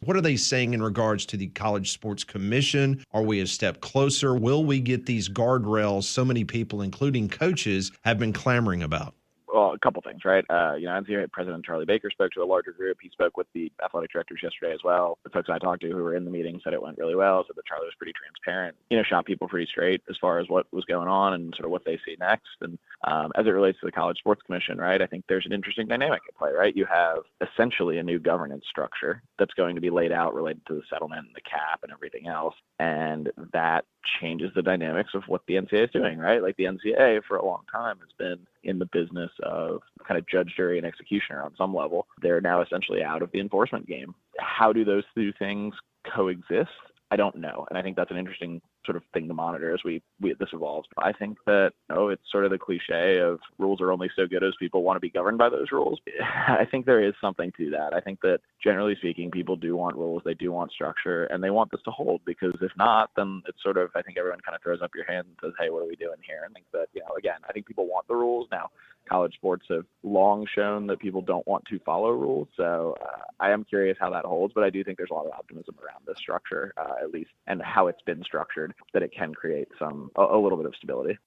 What are they saying in regards to the College Sports Commission? Are we a step closer? Will we get these guardrails so many people, including coaches, have been clamoring about? Well, a couple things, right? NCAA President Charlie Baker spoke to a larger group. He spoke with the athletic directors yesterday as well. The folks I talked to who were in the meeting said it went really well, said that Charlie was pretty transparent, shot people pretty straight as far as what was going on and sort of what they see next. And as it relates to the College Sports Commission, right, I think there's an interesting dynamic at play, right? You have essentially a new governance structure that's going to be laid out related to the settlement and the cap and everything else. And that changes the dynamics of what the NCAA is doing, right? Like the NCAA for a long time has been in the business of kind of judge, jury, and executioner on some level. They're now essentially out of the enforcement game. How do those two things coexist? I don't know. And I think that's an interesting sort of thing to monitor as this evolves. I think that, it's sort of the cliche of rules are only so good as people want to be governed by those rules. I think there is something to that. I think that generally speaking, people do want rules, they do want structure, and they want this to hold, because if not, then it's sort of, I think everyone kind of throws up your hand and says, hey, what are we doing here? And I think that, again, I think people want the rules. Now, college sports have long shown that people don't want to follow rules. So I am curious how that holds, but I do think there's a lot of optimism around this structure, at least, and how it's been structured, that it can create a little bit of stability.